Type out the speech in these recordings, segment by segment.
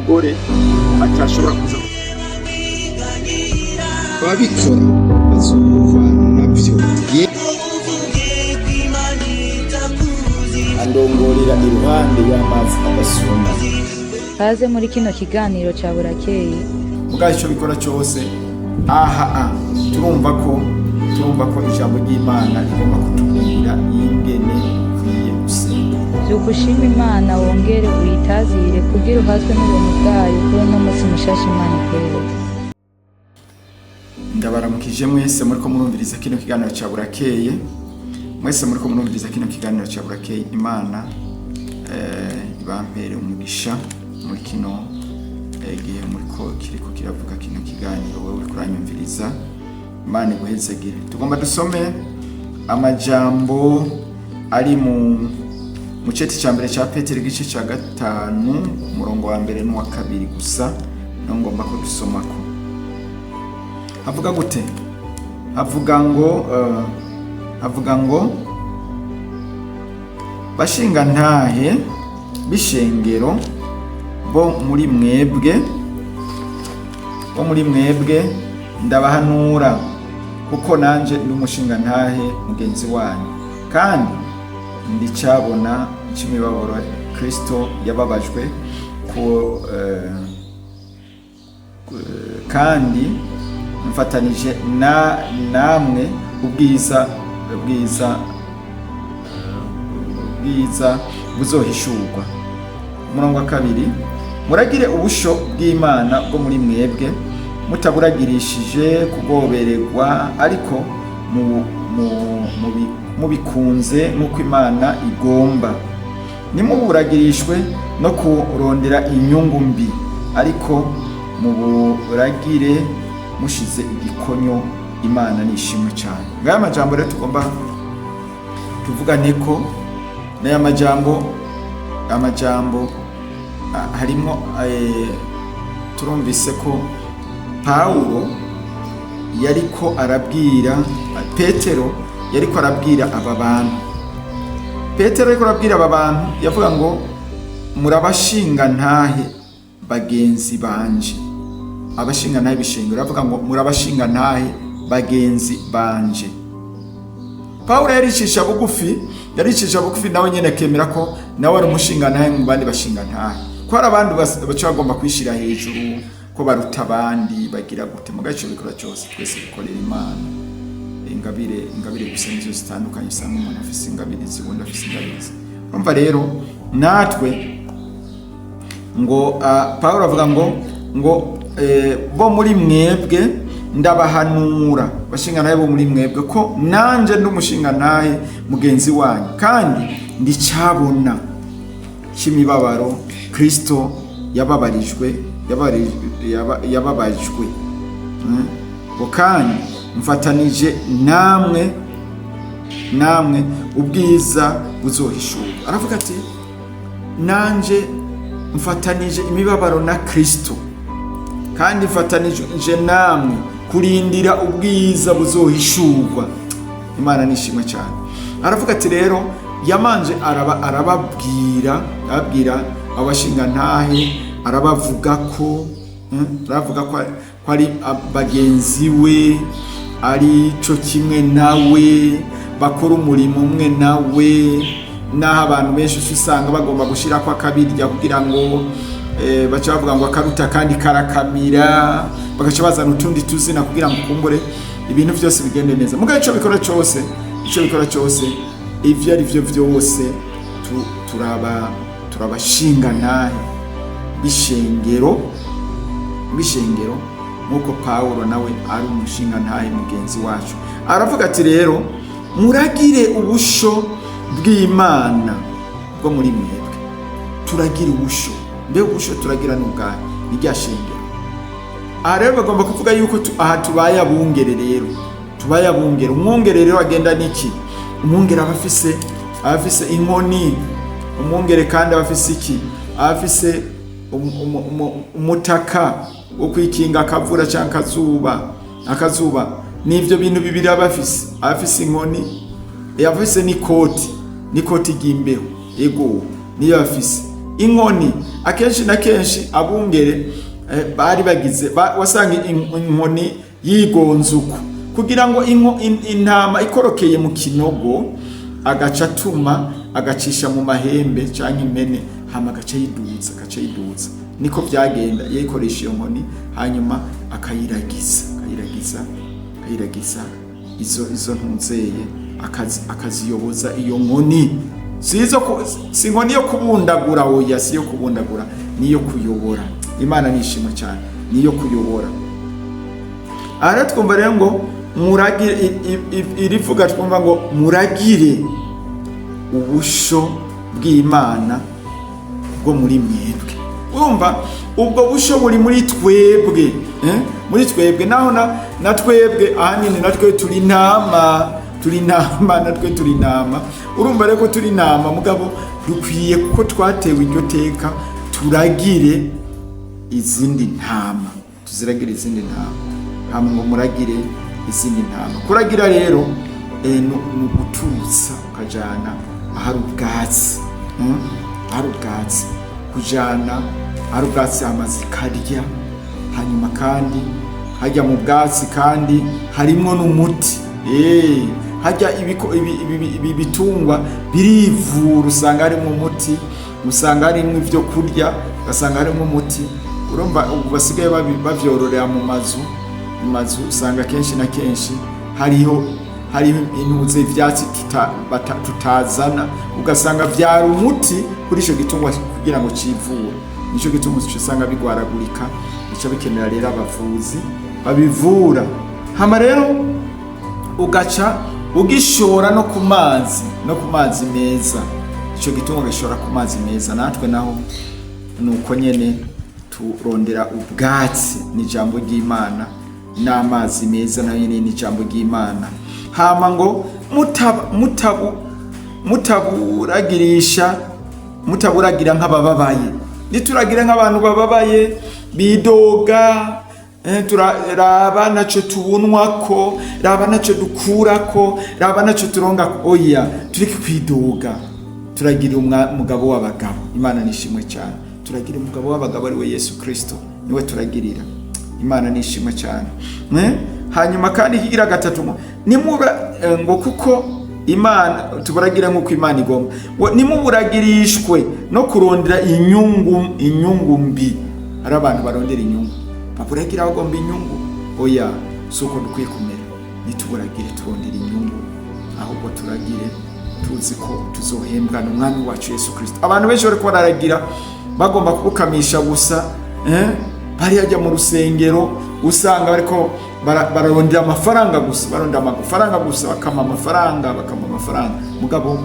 umugore atashobora kuza babikora bazumva navyo andongorera iruhande y'amazi adasuma. Kaze muri kino kiganiro ca burakeye. Mugaho ico bikora cyose turumva ko ijambo ry'Imana rigomba kutubwira ingene ukwiye gusenga. Vyugushima Imana wongere uyitazire kugira uhazwe n'ubuntu bwayo kuri no musi mushasha Imana ikwere. Ndabaramukije mwese muriko murumviriza kino kiganiro ca burakeye. Mwese muriko murumviriza kino kiganiro ca burakeye, Imana ibampere umugisha muri kino gihe muriko kiriko kiravuga kino kiganiro, wewe uriko uranyumviriza, Imana iguhezagire. Tugomba dusome amajambo ari mu ceti ca mbere ca Petero igice ca 5 umurongo wa mbere n'uwa kabiri gusa, no ngomba ko dusomako. Havuga gute? Havuga ngo bashinga ntahe bishengero bo muri mwebwe ndabahanura kuko nanje ndi umushinga ntahe mugenzi wanyu, kandi ndicabona c'imibabaro Kristo yababajwe kandi mfatanije namwe ubwiza buzohishurwa. Umurongo wa kabiri, muragire ubusho bw'Imana bwo muri mwebwe mutaburagirishije kugobererwa, ariko mubikunze nk'uko Imana igomba. Nimuburagirishwe no kurondera inyungu mbi, ariko muburagire mushize igikonyo, Imana nishimwe cyane. Ngaya majambo rero tugomba tuvugane ko n'aya amajambo harimo turumvise ko Paulo yariko arabwira Petero, yariko arabwira aba bantu. Petero yariko arabwira aba bantu, yavuga ngo murabashinga ntahe bagenzi banje. Abashinga ntahe bishengero, yavuga ngo murabashinga ntahe bagenzi banje. Paulo yaricisha bugufi nawe nyene kemera ko nawe ari umushinga ntahe mu bandi bashinga ntahe. Ko hari abandi baca bagomba kwishira hejuru ko baruta abandi bagira gute. Mu gace bikora cyose twese bikorera Imana. Ingabire gusa nizo zitandukanye, usanga umuntu afise ingabire zibundi afise ingabire. Urumva rero natwe ngo Paulo avuga ngo bo muri mwebwe ndabahanura, bashinga ntahe bo muri mwebwe ko nanje ndi umushinga ntahe mugenzi wanyu, kandi ndicabona c'imibabaro Kristo yababajwe ngo kandi mfatanije namwe ubwiza buzohishurwa. Aravuga ati nanje mfatanije imibabaro na Kristo, kandi mfatanije namwe kurindira ubwiza buzohishurwa. Imana nishimwe cyane. Aravuga ati rero yamanje arababwira abashinga ntahe, aravuga ko ari bagenzi we, ari cyo kimwe nawe, bakora umurimo umwe nawe, naho abantu benshi usanga bagomba gushira ko akabirya kugira ngo baca bavuga ngo akaruta kandi karakamira, bagaca bazana utundi tuzina kugira ngo kumbure ibintu byose bigende neza. Mugaho ico bikora cyose ivyo ari byo byose turabashinga ntahe bishengero nk'uko Paulo nawe ari umushinga ntahe mugenzi wacu. Aravuga ati rero muragire ubusho bw'Imana bwo muri mwebwe. Turagira ubusho. Mbega ubusho turagira n'ubwahe? Irya shengero. Aha rero bagomba kuvuga yuko aha tubaye abungere rero. Umwungere rero agenda niki? Umwungere abafise inkoni. Umwungere kandi abafise iki? Abafise umutaka wo kwikinga akavura cyangwa akazuba. Nivyo bintu bibiri abafise inkoni, yafise n'ikoti ry'imbeho. Ego niyo afise. inkoni akenshi na kenshi abungere bari bagize wasanga inkoni yigonzuku kugira ngo intama ikorokeye mu kinogo agaca atuma agacisha mu mahembe cyangwa impene hama agaca yiduza niko byagenda yayikoresha iyo nkoni hanyuma akayiragiza izo ntunzeye akaziyoboza iyo nkoni si inkoni yo kubundagura oya si yo kubundagura niyo kuyobora. Imana nishima cyane niyo kuyobora. Ara twumva rero ngo muragire irivuga twumva ngo muragire ubusho bw'Imana bwo muri mwebwe. Urumva ubwo busho buri muri twebwe muri twebwe naho na twebwe ahanini natwe turi intama natwe turi intama. Urumva rero ko turi intama mugabo dukwiye kuko twatewe iryo teka turagire izindi ntama tuziragire izindi ntama hamwe ngo muragire izindi ntama. Kuragira rero ni guturutsa ukajana ahari ubwatsi kujana ahari ubwatsi amazi karya hanyuma kandi hajya mu bwatsi kandi harimo n'umuti hajya ibi bitungwa birivura usanga harimo umuti usanga harimo ibyo kurya ugasanga harimo umuti. Urumva ubu basigaye bavyororera mu mazu usanga kenshi na kenshi hariho intuze ivyatsi tutazana ugasanga vyari umuti kuri ico gitungwa kugira ngo civure. Nico gitungwa usanga bigwaragurika bica bikenera rero abavuzi babivura. Hama rero ugaca ugishora no ku mazi meza. Ico gitungwa gishora ku mazi meza. Natwe naho nuko nyene turondera ubwatsi n'ijambo ry'Imana n'amazi meza nayo nyene n'ijambo ry'Imana. Hama ngo mutaburagira nk'abababaye. Nituragira nk'abantu bababaye bidoga raba naco tubunwako raba naco dukurako raba naco turongako oya tureke kwidoga. Turagira umugabo w'abagabo. Imana nishimwe cyane. Turagira umugabo w'abagabo ari we Yesu Kristo niwe turagirira. Imana nishimwe cyane. Hanyuma kandi kigira gatatu ngo kuko Imana tuburagira nk'uko Imana igomba. Nimuburagirishwe no kurondera inyungu mbi. Hari abantu barondera inyungu baburagira bagomba inyungu oya suko dukwiye kumera. Nituburagire turondera inyungu ahubwo turagire tuzi ko tuzohembwa n'umwami wacu Yesu Kristo. Abantu benshi bariko bararagira bagomba kubukamisha gusa bari hajya mu rusengero usanga bariko bararondera amafaranga gusa bakama amafaranga mugabo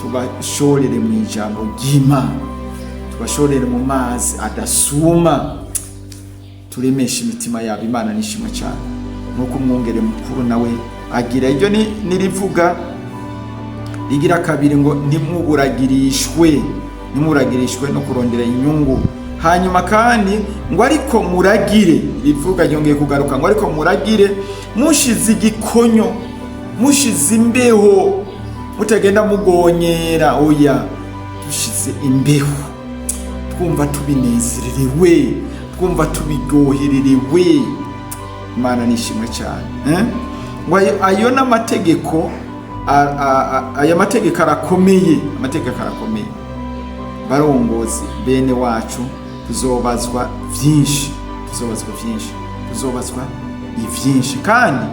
tubashorere mu ijambo ry'Imana tubashorere mu mazi adasuma turemesha imitima yabo. Imana nishima cyane nuko umwungere mukuru nawe agira iryo nirivuga rigira kabiri ngo ntimuragirishwe no kurondera inyungu. Hanyuma kandi ngo ariko muragire rivuga yongeye kugaruka ngo ariko muragire mushize igikonyo mushize imbeho mutagenda mugonyera oya dushize imbeho twumva tubinezererewe twumva tubigohererewe. Imana nishimwe cyane ngo ayo n'amategeko aya mategeko arakomeye barongozi bene wacu tuzobazwa byinshi kandi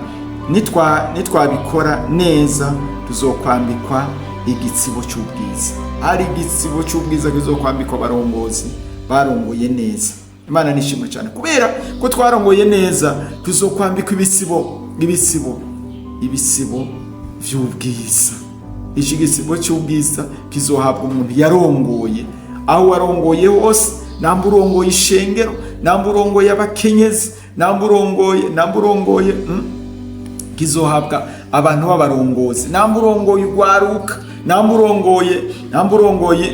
nitwabikora neza tuzokwambikwa igitsibo cy'ubwiza. Ari igitsibo cy'ubwiza kizokwambikwa barongozi barongoye neza. Imana nishimwe cyane kubera ko twarongoye neza tuzokwambikwa ibisibo vy'ubwiza. Iki gisibo cy'ubwiza kizohabwa umuntu yarongoye aho warongoye hose. Namba urongoye ishengero, namba urongoye abakenyezi, namba urongoye kizohabwa abantu b'abarongozi. Namba urongoye ugwaruka, namba urongoye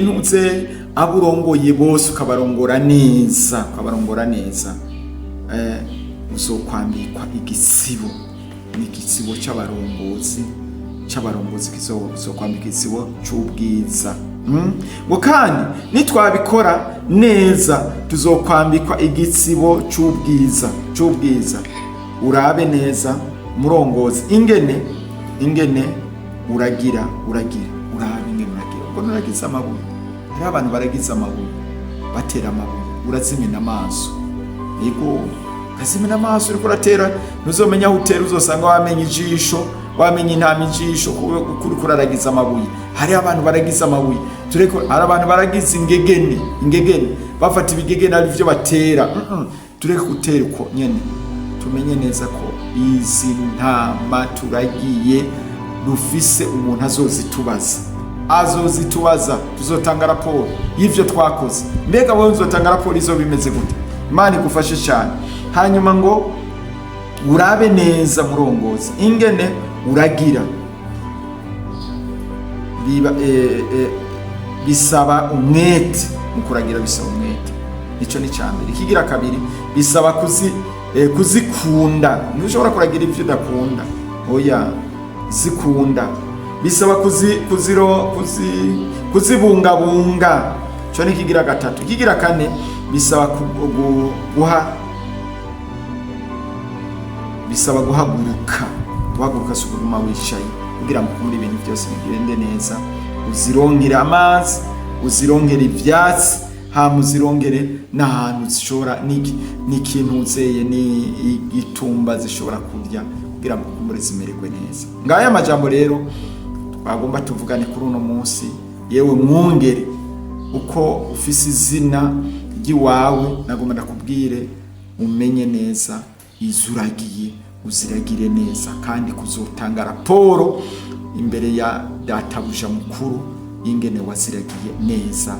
ntuze aburongoye bose ukabarongora neza uzokwambikwa igisibo. Ni igisibo cy'abarongozi kizokwambika igisibo cy'ubwiza. ngo kandi nitwabikora neza tuzokwambikwa igitsibo cy'ubwiza. Urabe neza murongozi ingene uragira urabe ingene uragira ubwo nuragize amabuye. Hari abantu baragize amabuye batera amabuye urazimena amaso, yego kazimena amaso uriko uratera ntuzomenya aho utera, uzosanga wamenye ijisho, wamenye intama ijisho kuri kuraragiza amabuye. Hari abantu baragize amabuye, tureko hari abantu baragize ingegene bafata ibigegene ari byo batera. Tureke gutera uko nyene, tumenye neza ko izi ntama turagiye dufise umuntu azozitubaza, tuzotanga raporo y'ivyo twakoze. Mbega wowe uzotanga raporo izo bimeze gute? Imana igufashe cyane. Hanyuma ngo urabe neza murongozi ingene uragira, bisaba umwete mu kuragira, bisaba umwete. Nico ni cyambere. Ikigira kabiri bisaba kuzikunda. Ntushobora kuragira ivyo udakunda, oya zikunda. Bisaba kuzibungabunga. Cyo ni kigira gatatu. Kigira kane bisaba guhaguruka suguma wicaye kugira ngo muri ibintu byose bigende neza. Uzirongere amazi, uzirongere ivyatsi, muzirongere n'ahantu zishobora n'ikintu uzeye n'igitumba zishobora kurya kugira ngo kumure zimererwe neza. Ngaya amajambo rero twagomba tuvugane kuri uno munsi. Yewe mwungere, uko ufise izina ry'iwawe nagomba ndakubwire umenye neza izuragiye, uziragire neza kandi kuzotanga raporo imbere ya databuja mukuru ingene waziragiye neza.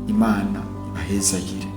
Imana ibahezagire.